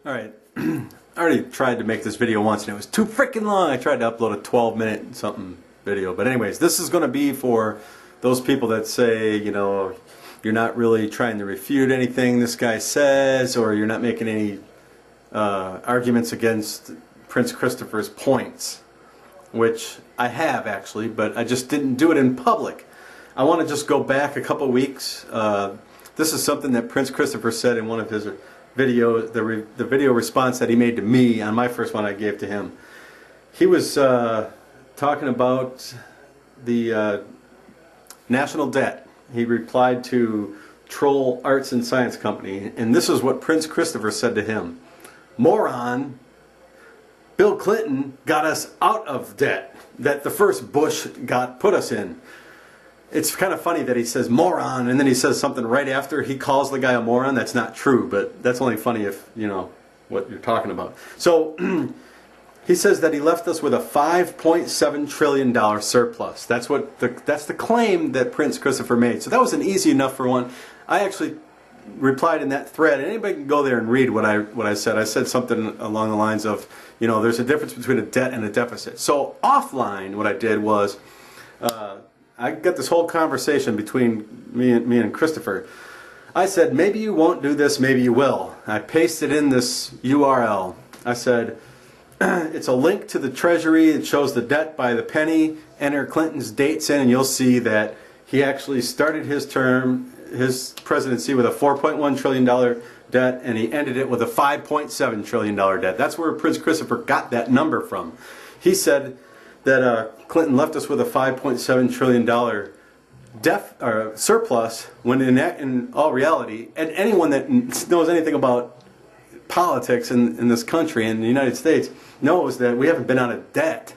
Alright, I already tried to make this video once and it was too freaking long. I tried to upload a 12-minute something video. But anyways, this is going to be for those people that say, you know, you're not really trying to refute anything this guy says, or you're not making any arguments against Prince Christopher's points, which I have actually, but I just didn't do it in public. I want to just go back a couple weeks. This is something that Prince Christopher said in one of his videos, the video response that he made to me on my first one I gave to him. He was talking about the national debt. He replied to Troll Arts and Science Company, and this is what Prince Christopher said to him. Moron, Bill Clinton got us out of debt that the first Bush put us in. It's kind of funny that he says moron and then he says something right after he calls the guy a moron. That's not true, but that's only funny if you know what you're talking about. So he says that he left us with a $5.7 trillion surplus. That's the claim that Prince Christopher made. So that was an easy enough for one. I actually replied in that thread. Anybody can go there and read what I said. I said something along the lines of, you know, there's a difference between a debt and a deficit. So offline, what I did was I got this whole conversation between me and Christopher. I said, maybe you won't do this, maybe you will. I pasted in this URL. I said, it's a link to the Treasury. It shows the debt by the penny. Enter Clinton's dates in and you'll see that he actually started his term, his presidency, with a $4.1 trillion debt, and he ended it with a $5.7 trillion debt. That's where Prince Christopher got that number from. He said that Clinton left us with a $5.7 trillion surplus, when in all reality, and anyone that knows anything about politics in this country, in the United States, knows that we haven't been out of debt.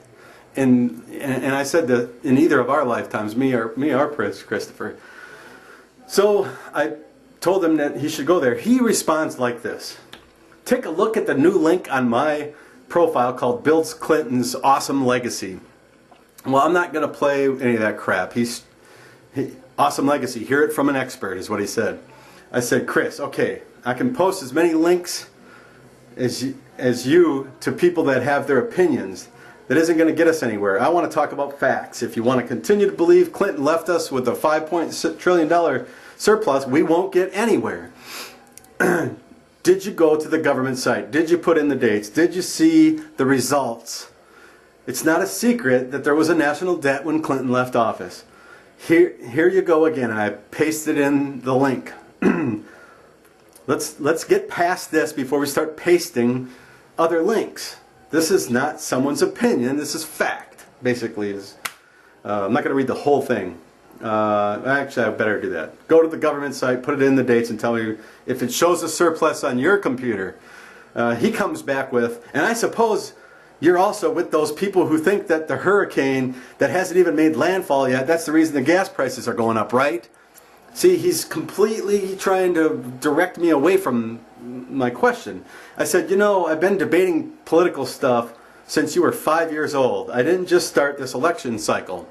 And I said that in either of our lifetimes, me or Prince Christopher. So I told him that he should go there. He responds like this. Take a look at the new link on my profile called Bill Clinton's Awesome Legacy. Well, I'm not going to play any of that crap. Awesome Legacy, hear it from an expert, is what he said. I said, Chris, okay, I can post as many links as you to people that have their opinions. That isn't going to get us anywhere. I want to talk about facts. If you want to continue to believe Clinton left us with a $5.6 trillion surplus, we won't get anywhere. Did you go to the government site? Did you put in the dates? Did you see the results? It's not a secret that there was a national debt when Clinton left office. Here you go again. I pasted in the link. Let's get past this before we start pasting other links. This is not someone's opinion. This is fact, basically. I'm not going to read the whole thing. Actually, I better do that. Go to the government site, put it in the dates, and tell me if it shows a surplus on your computer. He comes back with, and I suppose you're also with those people who think that the hurricane that hasn't even made landfall yet, that's the reason the gas prices are going up, right? See, he's completely trying to direct me away from my question. I said, you know, I've been debating political stuff since you were 5 years old. I didn't just start this election cycle.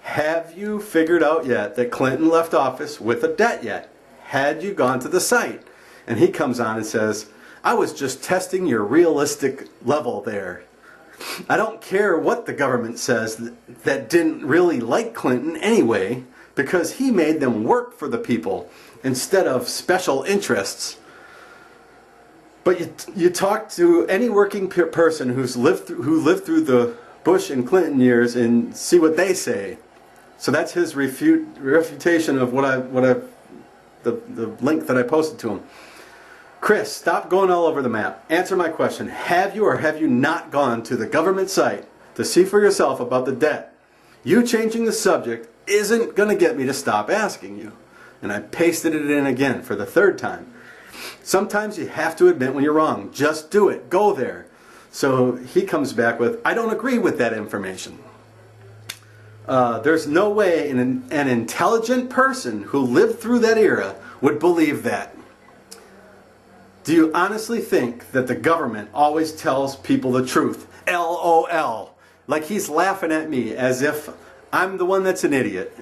Have you figured out yet that Clinton left office with a debt yet? Had you gone to the site? And he comes on and says, I was just testing your realistic level there. I don't care what the government says that didn't really like Clinton anyway, because he made them work for the people instead of special interests. But you talk to any working person who lived through the Bush and Clinton years and see what they say. So that's his refutation of the link that I posted to him. Chris, stop going all over the map. Answer my question. Have you or have you not gone to the government site to see for yourself about the debt? You changing the subject isn't going to get me to stop asking you. And I pasted it in again for the third time. Sometimes you have to admit when you're wrong. Just do it. Go there. So he comes back with, I don't agree with that information. There's no way an intelligent person who lived through that era would believe that. Do you honestly think that the government always tells people the truth? LOL. Like he's laughing at me as if I'm the one that's an idiot.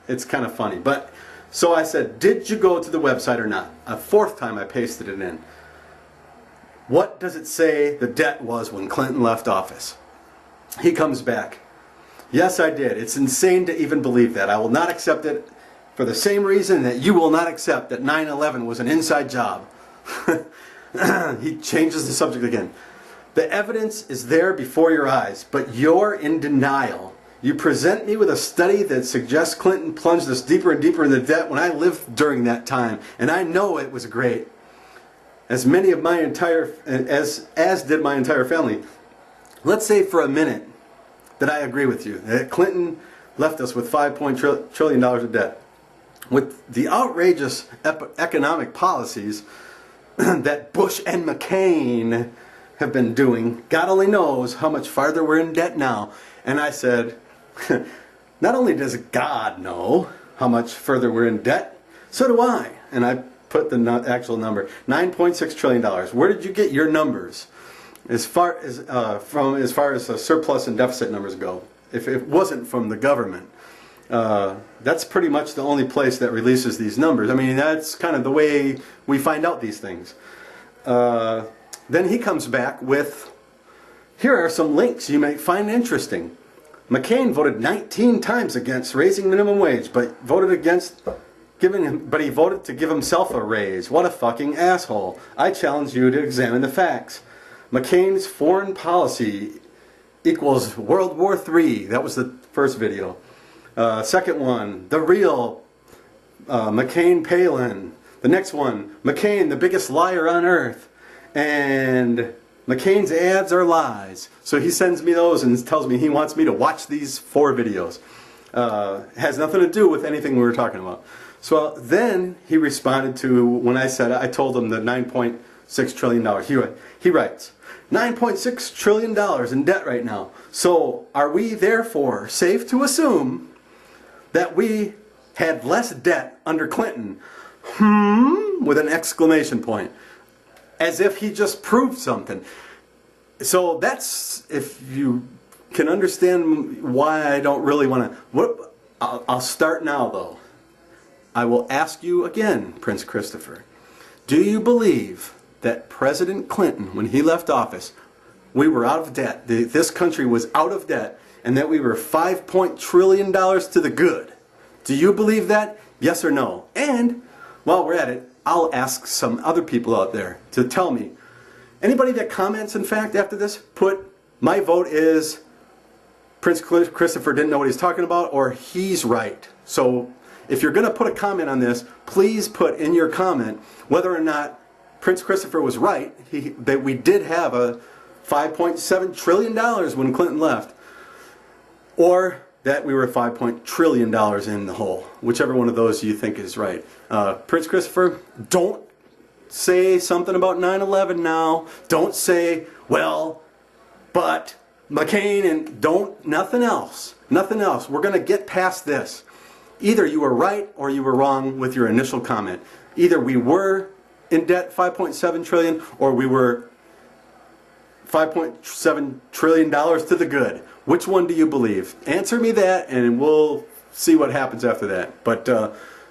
It's kind of funny. But so I said, did you go to the website or not? A fourth time I pasted it in. What does it say the debt was when Clinton left office? He comes back. Yes, I did. It's insane to even believe that. I will not accept it for the same reason that you will not accept that 9/11 was an inside job. He changes the subject again. The evidence is there before your eyes, but you're in denial. You present me with a study that suggests Clinton plunged us deeper and deeper into debt when I lived during that time, and I know it was great. As did my entire family. Let's say for a minute that I agree with you, that Clinton left us with $5 trillion of debt. With the outrageous economic policies that Bush and McCain have been doing, God only knows how much farther we're in debt now. And I said, not only does God know how much further we're in debt, so do I. And I put the actual number, $9.6 trillion. Where did you get your numbers? As far as surplus and deficit numbers go, if it wasn't from the government, that's pretty much the only place that releases these numbers. I mean, that's kind of the way we find out these things. Then he comes back with, here are some links you may find interesting. McCain voted 19 times against raising minimum wage, but he voted to give himself a raise. What a fucking asshole. I challenge you to examine the facts. McCain's foreign policy equals World War III. That was the first video. Second one, the real McCain-Palin. The next one, McCain, the biggest liar on earth. And McCain's ads are lies. So he sends me those and tells me he wants me to watch these 4 videos. Has nothing to do with anything we were talking about. So then he responded to when I told him the $9.6 trillion. He writes, $9.6 trillion in debt right now. So are we therefore safe to assume that we had less debt under Clinton? With an exclamation point. As if he just proved something. So that's, if you can understand why I don't really want to... I'll start now though. I will ask you again, Prince Christopher. Do you believe that President Clinton, when he left office, we were out of debt, this country was out of debt, and that we were $5 trillion to the good? Do you believe that? Yes or no? And while we're at it, I'll ask some other people out there to tell me. Anybody that comments, in fact, after this, put, my vote is Prince Christopher didn't know what he's talking about, or he's right. So if you're going to put a comment on this, please put in your comment whether or not Prince Christopher was right, that we did have a $5.7 trillion when Clinton left, or that we were $5 trillion in the hole. Whichever one of those you think is right. Prince Christopher, don't say something about 9/11 now. Don't say, well, but McCain, and nothing else. Nothing else. We're going to get past this. Either you were right or you were wrong with your initial comment. Either we were in debt $5.7 trillion or we were $5.7 trillion to the good. Which one do you believe? Answer me that and we'll see what happens after that. But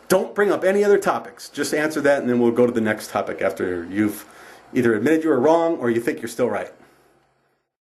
don't bring up any other topics. Just answer that and then we'll go to the next topic after you've either admitted you were wrong or you think you're still right.